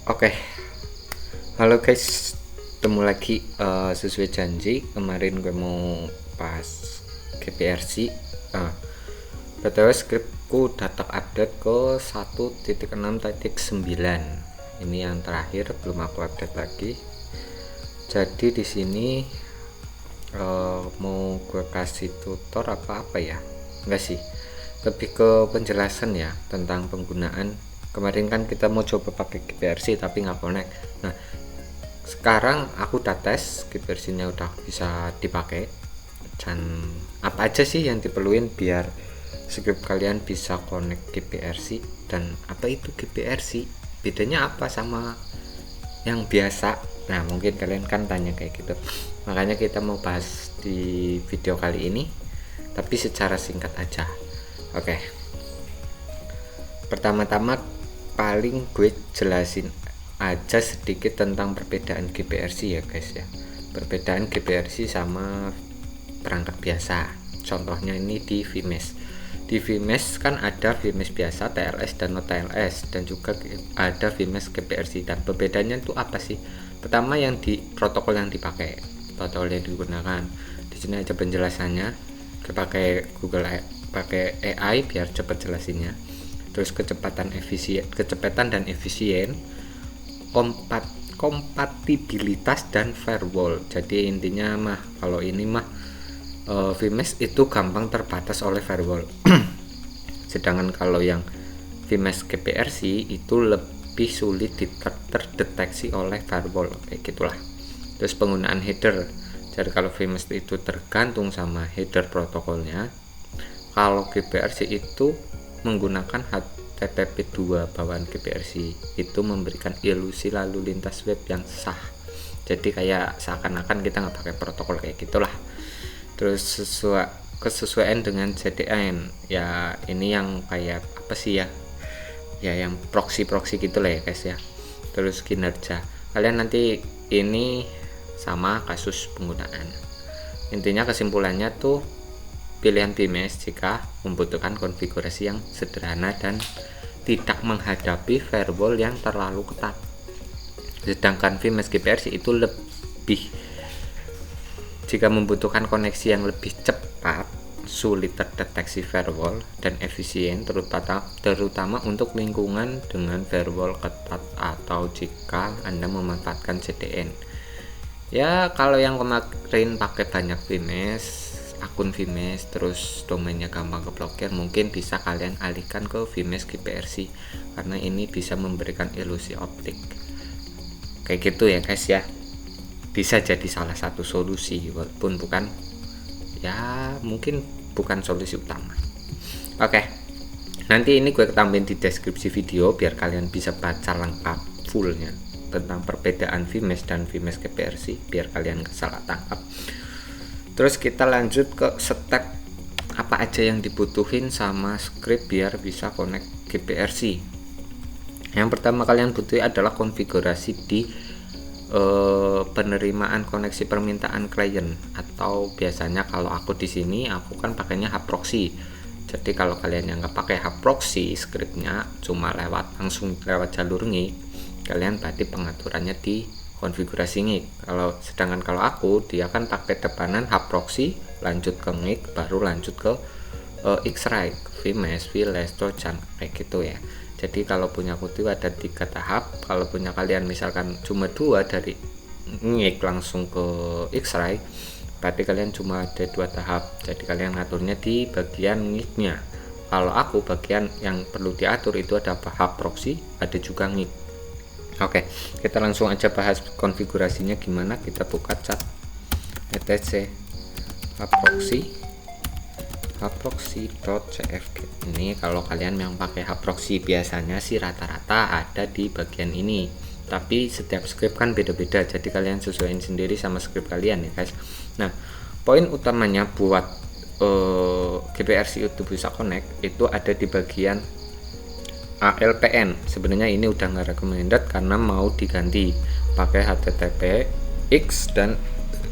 Oke, halo guys, ketemu lagi. Sesuai janji kemarin gue mau pas GPRC. BTW skripku udah update ke 1.6.9. Ini yang terakhir, belum aku update lagi. Jadi di sini mau gue kasih tutor apa ya? Enggak sih, lebih ke penjelasan ya tentang penggunaan. Kemarin kan kita mau coba pakai GPRC tapi nggak connect. Nah, sekarang aku udah tes GPRC-nya udah bisa dipakai. Dan apa aja sih yang diperluin biar script kalian bisa connect GPRC, dan apa itu GPRC? Bedanya apa sama yang biasa? Nah, mungkin kalian kan tanya kayak gitu. Makanya kita mau bahas di video kali ini, tapi secara singkat aja. Oke. Pertama-tama paling gue jelasin aja sedikit tentang perbedaan GPRC ya guys ya. Perbedaan GPRC sama perangkat biasa. Contohnya ini di vMesh. Di vMesh kan ada vMesh biasa, TLS dan no TLS, dan juga ada vMesh GPRC. Dan perbedaannya itu apa sih? Pertama, yang di protokol yang dipakai, protokol yang digunakan. Di sini aja penjelasannya. Pakai pakai AI biar cepat jelasinnya. Terus kecepatan dan efisien, kompatibilitas dan firewall. Jadi intinya mah kalau ini mah vMesh itu gampang terbatas oleh firewall. Sedangkan kalau yang vMesh GPRC itu lebih sulit terdeteksi oleh firewall, kayak gitulah. Terus penggunaan header. Jadi kalau vMesh itu tergantung sama header protokolnya. Kalau GPRC itu menggunakan HTTP2 bawaan GPRC, itu memberikan ilusi lalu lintas web yang sah. Jadi kayak seakan-akan kita nggak pakai protokol, kayak gitulah. Terus kesesuaian dengan CDN ya, ini yang kayak apa sih ya, yang proxy gitu lah ya guys ya. Terus kinerja, kalian nanti ini sama kasus penggunaan. Intinya kesimpulannya tuh, pilihan vMesh jika membutuhkan konfigurasi yang sederhana dan tidak menghadapi firewall yang terlalu ketat. Sedangkan vMesh GPRC itu lebih jika membutuhkan koneksi yang lebih cepat, sulit terdeteksi firewall, dan efisien, terutama untuk lingkungan dengan firewall ketat atau jika Anda memanfaatkan CDN. Ya, kalau yang kemarin pakai banyak vMesh, akun vMesh, terus domainnya gampang keblokir, mungkin bisa kalian alihkan ke vMesh GPRC karena ini bisa memberikan ilusi optik. Kayak gitu ya guys ya. Bisa jadi salah satu solusi, walaupun bukan ya, mungkin bukan solusi utama. Oke. Nanti ini gue tambahin di deskripsi video biar kalian bisa baca lengkap fullnya tentang perbedaan vMesh dan vMesh GPRC biar kalian gak salah tangkap. Terus kita lanjut ke step apa aja yang dibutuhin sama script biar bisa connect GPRC. Yang pertama kalian butuh adalah konfigurasi di penerimaan koneksi permintaan klien, atau biasanya kalau aku di sini aku kan pakainya hub proxy. Jadi kalau kalian yang nggak pakai hub proxy, scriptnya cuma langsung lewat jalur NIC, kalian berarti pengaturannya di konfigurasi NIC. Sedangkan kalau aku, dia kan pakai depanan hub proxy, lanjut ke NIC, baru lanjut ke X-Ray, vMesh, VLAN, Trojan, kayak gitu ya. Jadi kalau punya aku itu ada 3 tahap. Kalau punya kalian misalkan cuma 2, dari NIC langsung ke X-Ray, berarti kalian cuma ada 2 tahap. Jadi kalian ngaturnya di bagian NIC-nya. Kalau aku, bagian yang perlu diatur itu ada hub proxy, ada juga NIC. Oke, kita langsung aja bahas konfigurasinya gimana. Kita buka chat etc hubproxy.cfg. Ini kalau kalian yang pakai hubproxy biasanya sih rata-rata ada di bagian ini, tapi setiap script kan beda-beda, jadi kalian sesuaiin sendiri sama script kalian ya guys. Nah, poin utamanya buat GPRC itu bisa connect itu ada di bagian ALPN. Sebenarnya ini udah nggak recommended karena mau diganti pakai HTTPX dan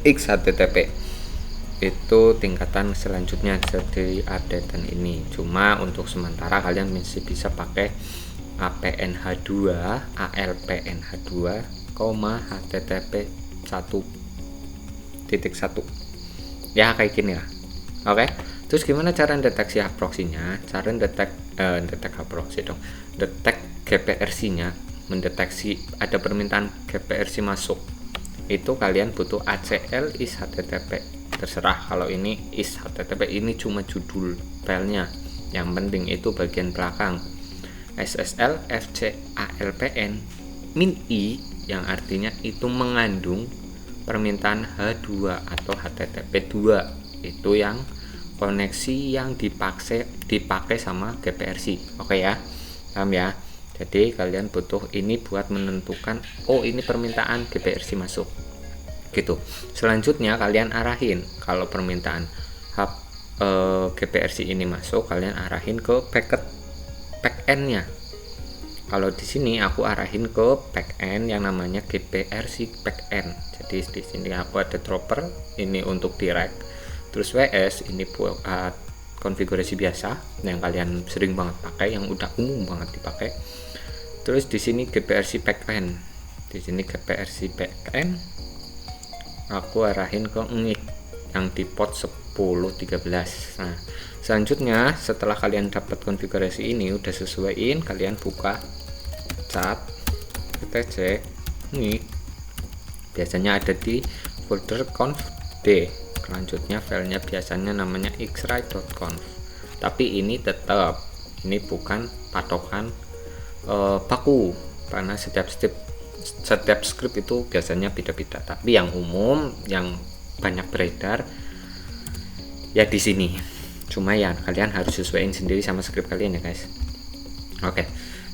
XHTTP. Itu tingkatan selanjutnya dari updatean ini. Cuma untuk sementara kalian masih bisa pakai APNH2 ALPNH2, HTTP 1.1 ya, kayak gini lah. Oke, terus gimana cara deteksi hub proxy-nya? Cara detek hub proxy dong, detek GPRC-nya, mendeteksi ada permintaan GPRC masuk, itu kalian butuh ACL is HTTP, terserah. Kalau ini is HTTP, ini cuma judul filenya, yang penting itu bagian belakang. SSL FCALPN min I, yang artinya itu mengandung permintaan H2 atau HTTP 2, itu yang koneksi yang dipakai sama GPRC. Oke ya, paham ya? Jadi kalian butuh ini buat menentukan, oh ini permintaan GPRC masuk gitu. Selanjutnya kalian arahin, kalau permintaan hub GPRC ini masuk, kalian arahin ke backend-nya. Kalau di sini aku arahin ke backend yang namanya GPRC backend. Jadi di sini aku ada dropper ini untuk direct, terus WS ini buat konfigurasi biasa yang kalian sering banget pakai, yang udah umum banget dipakai. Terus di sini GPRC backend, di sini GPRC backend aku arahin ke NIC yang di port 1013. Nah, selanjutnya setelah kalian dapat konfigurasi ini udah sesuaiin, kalian buka cat etc NIC, biasanya ada di folder conf d. Selanjutnya filenya biasanya namanya xray.conf, tapi ini tetap ini bukan patokan baku, karena setiap script itu biasanya beda-beda, tapi yang umum yang banyak beredar ya di sini. Cuma ya kalian harus sesuaiin sendiri sama script kalian ya guys. Oke,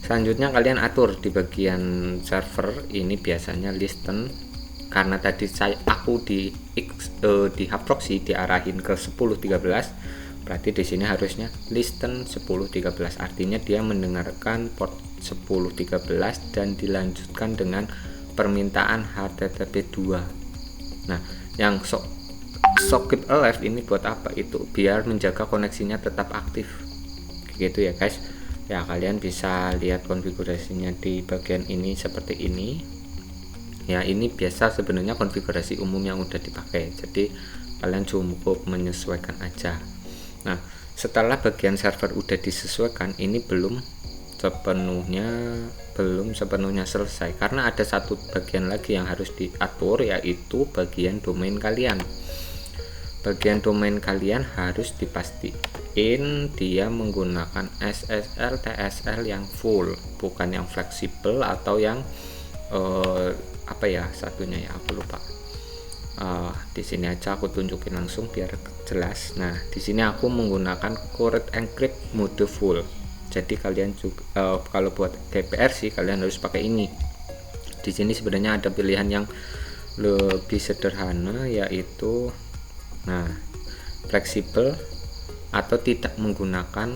selanjutnya kalian atur di bagian server ini biasanya listen, karena tadi aku di hub proxy diarahin ke 1013, berarti di sini harusnya listen 1013, artinya dia mendengarkan port 1013 dan dilanjutkan dengan permintaan HTTP 2. Nah, yang keep alive ini buat apa? Itu biar menjaga koneksinya tetap aktif gitu ya guys. Ya, kalian bisa lihat konfigurasinya di bagian ini seperti ini ya. Ini biasa sebenarnya konfigurasi umum yang udah dipakai, jadi kalian cukup menyesuaikan aja. Nah, setelah bagian server udah disesuaikan, ini belum sepenuhnya selesai, karena ada satu bagian lagi yang harus diatur, yaitu bagian domain kalian. Bagian domain kalian harus dipastiin dia menggunakan SSL TSL yang full, bukan yang fleksibel atau yang apa ya satunya ya, aku lupa. Di sini aja aku tunjukin langsung biar jelas. Nah, di sini aku menggunakan Correct Encrypt mode full. Jadi kalian juga kalau buat GPRC kalian harus pakai ini. Di sini sebenarnya ada pilihan yang lebih sederhana, yaitu fleksibel atau tidak menggunakan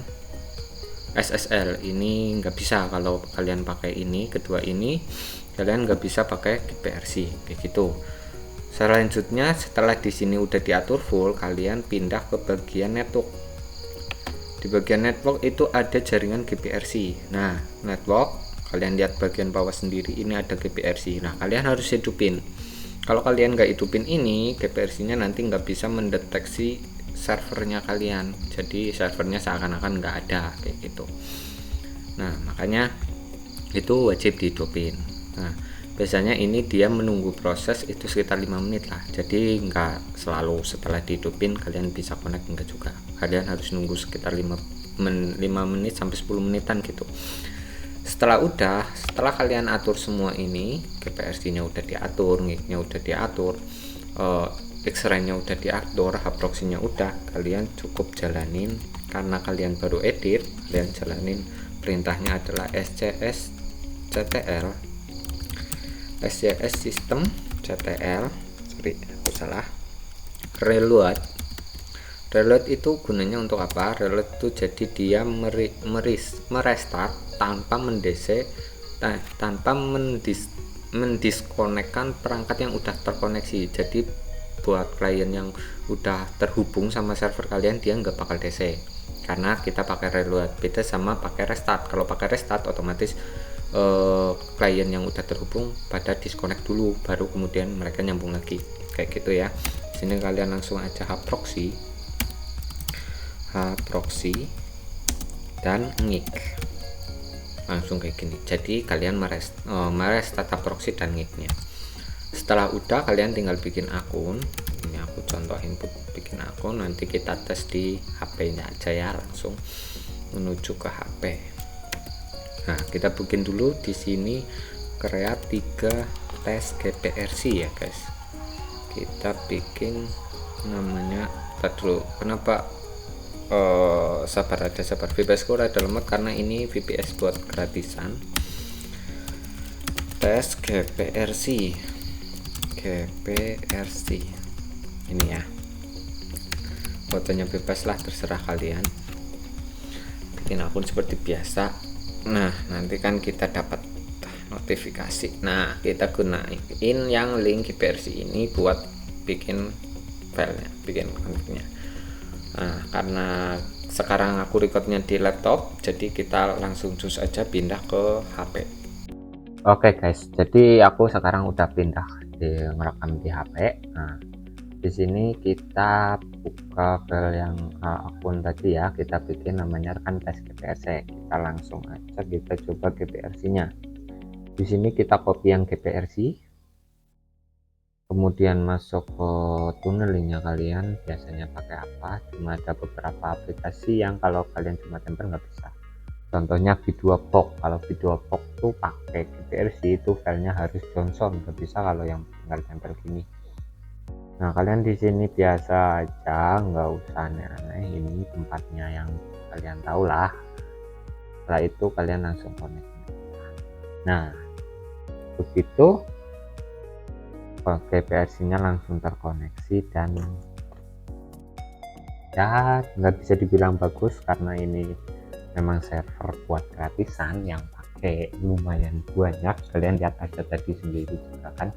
SSL. Ini nggak bisa kalau kalian pakai ini, kedua ini kalian nggak bisa pakai GPRC kayak gitu. Selanjutnya setelah di sini udah diatur full, kalian pindah ke bagian network. Di bagian network itu ada jaringan GPRC. Nah, network kalian lihat bagian bawah sendiri, ini ada GPRC. Nah, kalian harus hidupin. Kalau kalian nggak hidupin ini, GPRC-nya nanti nggak bisa mendeteksi servernya kalian. Jadi servernya seakan-akan nggak ada kayak gitu. Nah, makanya itu wajib dihidupin. Nah, biasanya ini dia menunggu proses itu sekitar 5 menit lah, jadi nggak selalu setelah dihidupin kalian bisa connect, enggak juga. Kalian harus nunggu sekitar 5 menit sampai 10 menitan gitu. Setelah kalian atur semua ini, GPRC nya udah diatur, NIC nya udah diatur, Xray nya udah diatur, hub proxy nya udah, kalian cukup jalanin. Karena kalian baru edit, kalian jalanin perintahnya adalah SCS system ctl, aku salah, reload itu gunanya untuk apa? Reload itu jadi dia merestart tanpa mendiskonekkan perangkat yang udah terkoneksi. Jadi buat klien yang udah terhubung sama server kalian, dia nggak bakal DC karena kita pakai reload. Beda sama pakai restart. Kalau pakai restart otomatis klien yang udah terhubung pada disconnect dulu, baru kemudian mereka nyambung lagi, kayak gitu ya. Sini kalian langsung aja hproxy dan ngik, langsung kayak gini. Jadi kalian merestart proxy dan ngiknya. Setelah udah, kalian tinggal bikin akun. Ini aku contoh input bikin akun, nanti kita tes di HP-nya aja ya, langsung menuju ke HP. Nah, kita bikin dulu di sini create 3 tes GPRC ya guys. Kita bikin namanya dulu. Kenapa sabar VPS Core ada lemot karena ini VPS buat gratisan. Tes GPRC ini ya, fotonya bebas lah, terserah kalian. Bikin akun seperti biasa. Nah, nanti kan kita dapat notifikasi. Nah, kita gunain yang link GPRC ini buat bikin filenya, bikin konfignya. Nah, karena sekarang aku recordnya di laptop, jadi kita langsung cus aja pindah ke HP. Oke guys, jadi aku sekarang udah pindah merekam di HP. Nah, di sini kita buka file yang akun tadi ya, kita bikin namanya kan tes GPRC. Kita langsung aja kita coba GPRC-nya. Di sini kita copy yang GPRC, kemudian masuk ke tunnelingnya kalian biasanya pakai apa. Cuma ada beberapa aplikasi yang kalau kalian cuma tempel nggak bisa. Contohnya Videobox. Kalau Videobox tuh pakai GPRC itu filenya harus Johnson, nggak bisa kalau yang tinggal tempel gini. Nah, kalian di sini biasa aja, nggak usah aneh-aneh, ini tempatnya yang kalian tahu lah. Setelah itu kalian langsung connect. Nah, begitu GPRC-nya langsung terkoneksi dan ya nggak bisa dibilang bagus karena ini memang server buat gratisan yang pakai lumayan banyak. Kalian lihat aja tadi sendiri juga kan.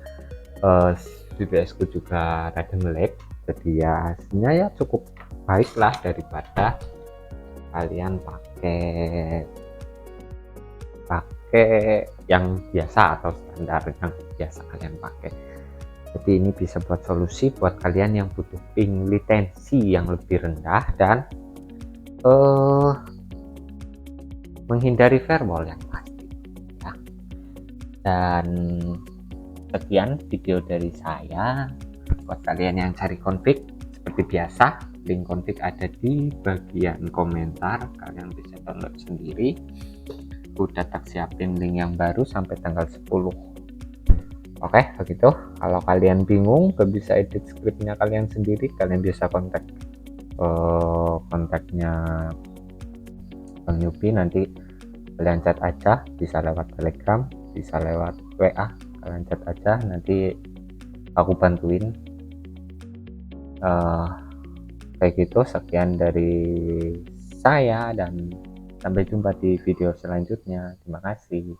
VPS ku juga rada nge-lag, jadi ya hasilnya ya cukup baik lah daripada kalian pakai yang biasa atau standar yang biasa kalian pakai. Jadi ini bisa buat solusi buat kalian yang butuh ping latency yang lebih rendah dan menghindari firewall yang pasti ya. Dan sekian video dari saya. Buat kalian yang cari config seperti biasa, link config ada di bagian komentar, kalian bisa download sendiri. Udah tak siapin link yang baru sampai tanggal 10. Oke, begitu. Kalau kalian bingung gak bisa edit scriptnya kalian sendiri, kalian bisa kontaknya Bang Yupi, nanti kalian chat aja, bisa lewat Telegram, bisa lewat WA, kalian chat aja, nanti aku bantuin. Kayak gitu. Sekian dari saya dan sampai jumpa di video selanjutnya. Terima kasih.